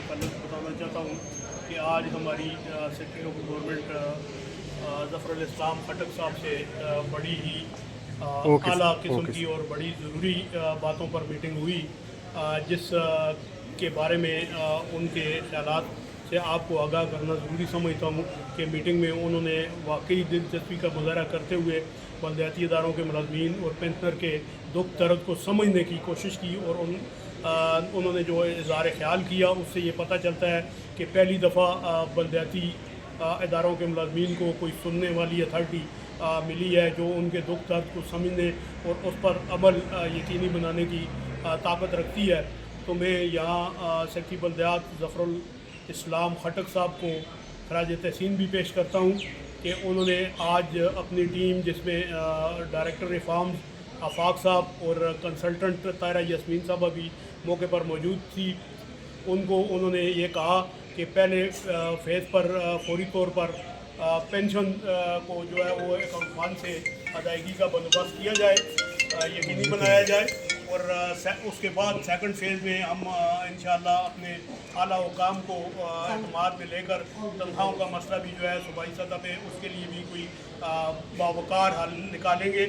ताल्लुक़ बताना चाहता हूँ कि आज हमारी सेक्रेटरी ऑफ गवर्नमेंट ज़फ़रुल इस्लाम खटक साहब से बड़ी ही आला किस्म की और बड़ी ज़रूरी बातों पर मीटिंग हुई, जिस के बारे में उनके ख़यालात से आपको आगाह करना ज़रूरी समझता हूँ कि मीटिंग में उन्होंने वाकई दिलचस्पी का मुज़ाहरा करते हुए बलदियाती इदारों के मुलाज़मीन और पेंशनर के दुख दर्द को समझने की कोशिश की, और उन्होंने जो इज़हार ख्याल किया उससे ये पता चलता है कि पहली दफ़ा बलदियाती इदारों के मुलाज़मीन को कोई सुनने वाली अथॉरिटी मिली है जो उनके दुख दर्द को समझने और उस पर अमल यकीनी बनाने की ताकत रखती है। तो मैं यहाँ सेक्रेटरी बलदियात ज़फ़रुल इस्लाम खटक साहब को खराज तहसीन भी पेश करता हूँ कि उन्होंने आज अपनी टीम, जिसमें डायरेक्टर रिफॉर्म्स आफाक साहब और कंसल्टेंट तायरा यास्मीन साहब भी मौके पर मौजूद थी, उनको उन्होंने ये कहा कि पहले फेज़ पर फौरी तौर पर पेंशन को जो है वो अकाउंट फंड से अदायगी का बंदोबस्त किया जाए, यकीनी बनाया जाए, और उसके बाद सेकंड फेज़ में हम इंशाअल्लाह अपने आला हुकाम को एतमाद में लेकर तनख्वाहों का मसला भी जो है सूबाई सतह पे उसके लिए भी कोई बावकार हल निकालेंगे,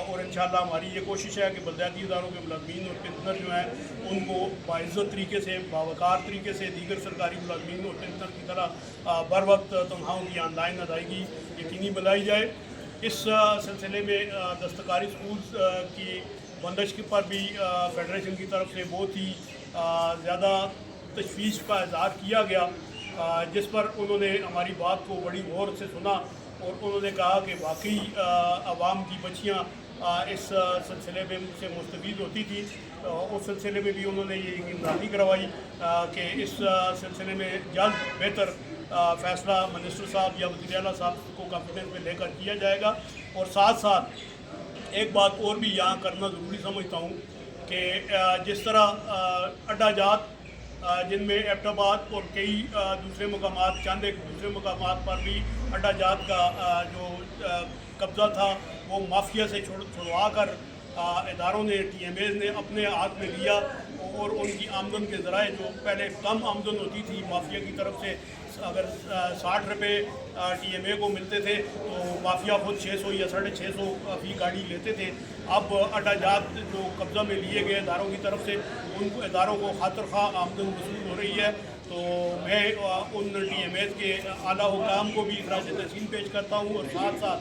और इंशाअल्लाह हमारी ये कोशिश है कि बलदियाती इदारों के मुलाज़मीन और पेंशनर जो हैं उनको बाइज़्ज़त तरीके से, बावकार तरीके से दीगर सरकारी मुलाज़मीन और पेंशनर की तरह बर वक्त तनख्वाहों की ऑनलाइन अदायगी यकीनी बनाई जाए। इस सिलसिले में दस्तकारी स्कूल की बंदिश पर भी फेडरेशन की तरफ से बहुत ही ज़्यादा तशवीश का इज़हार किया गया, जिस पर उन्होंने हमारी बात को बड़ी गौर से सुना और उन्होंने कहा कि वाकई आवाम की बच्चियाँ इस सिलसिले में से मुस्तफ़ीद होती थी। उस सिलसिले में भी उन्होंने ये यकीनदहानी करवाई कि इस सिलसिले में जल्द बेहतर फ़ैसला मिनिस्टर साहब या वज़ीर आला साहब को कॉन्फिडेंस में लेकर किया जाएगा। और साथ साथ एक बात और भी यहाँ करना ज़रूरी समझता हूँ कि जिस तरह अड्डा जात जिनमें एबटाबाद और कई दूसरे मकामात, चंद एक दूसरे मकामात पर भी अड्डा जात का जो कब्ज़ा था वो माफिया से छुड़वा कर इदारों ने, TMAs ने अपने हाथ में लिया, और उनकी आमदन के ज़राए जो पहले कम आमदन होती थी माफिया की तरफ से, अगर 60 रुपये TMA को मिलते थे तो माफिया खुद 600 या 650 फी गाड़ी लेते थे। अब अड्डा जात जो कब्ज़ा में लिए गए इदारों की तरफ से उनको इदारों को खातिर खा आमदन वसूल हो रही है। तो मैं उन TMAs के आला हुकाम को भी खराज तहसीन पेश करता हूँ, और साथ साथ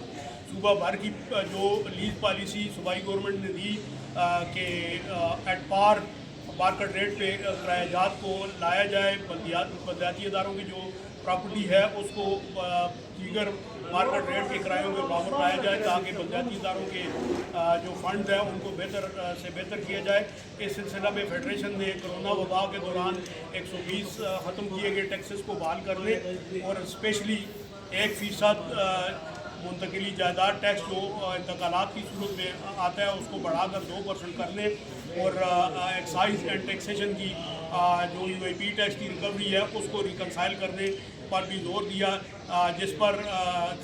सूबा भर की जो लीज पॉलिसी सूबाई गवर्नमेंट ने दी कि एट पार मार्केट रेट पे किरायाजात को लाया जाए, बलदियाती इदारों की जो प्रॉपर्टी है उसको दीगर मार्केट रेट के किरायों के बराबर लाया जाए, ताकि बलदियाती इदारों के जो फंड हैं उनको बेहतर से बेहतर किया जाए। इस सिलसिला में फेडरेशन ने कोरोना वबा के दौरान 120 ख़त्म किए गए टैक्सेस को बहाल करने, और स्पेशली 1% मुंतकिली जायदाद टैक्स जो इंतकालात की सूरत में आता है उसको बढ़ाकर 2% करने, और एक्साइज एंड टैक्सेशन की जो UAP टैक्स की रिकवरी है उसको रिकनसाइल करने पर भी जोर दिया, जिस पर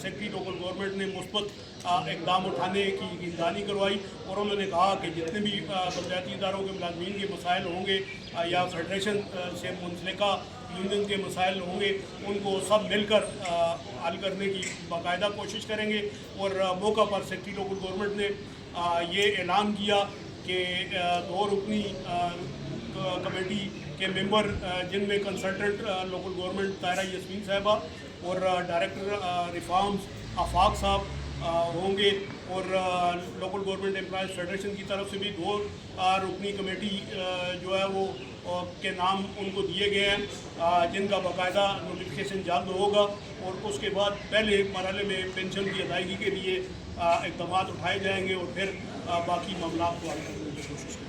सेक्रेटरी लोकल गवर्नमेंट ने मुस्बत इकदाम उठाने की यकीनदहानी करवाई, और उन्होंने कहा कि जितने भी बलदियाती इदारों के मुलाज़मीन के मसाइल होंगे या फेडरेशन से मुंसलिका यूनियन के मसाइल होंगे उनको सब मिलकर हल करने की बाकायदा कोशिश करेंगे। और मौका पर सेक्रेटरी लोकल गवर्नमेंट ने ये ऐलान किया कि 2 रुकनी कमेटी के मेंबर, जिनमें कंसल्टेंट लोकल गवर्नमेंट तायरा यास्मीन साहिबा और डायरेक्टर रिफॉर्म्स आफाक साहब होंगे, और लोकल गवर्नमेंट एम्प्लॉयज़ फेडरेशन की तरफ से भी 2 रुकनी कमेटी जो है वो के नाम उनको दिए गए हैं, जिनका बाकायदा नोटिफिकेशन जल्द होगा, और उसके बाद पहले मरहले में पेंशन की अदायगी के लिए इक़दाम उठाए जाएंगे, और फिर बाकी मामला को हल करने की कोशिश करेंगे।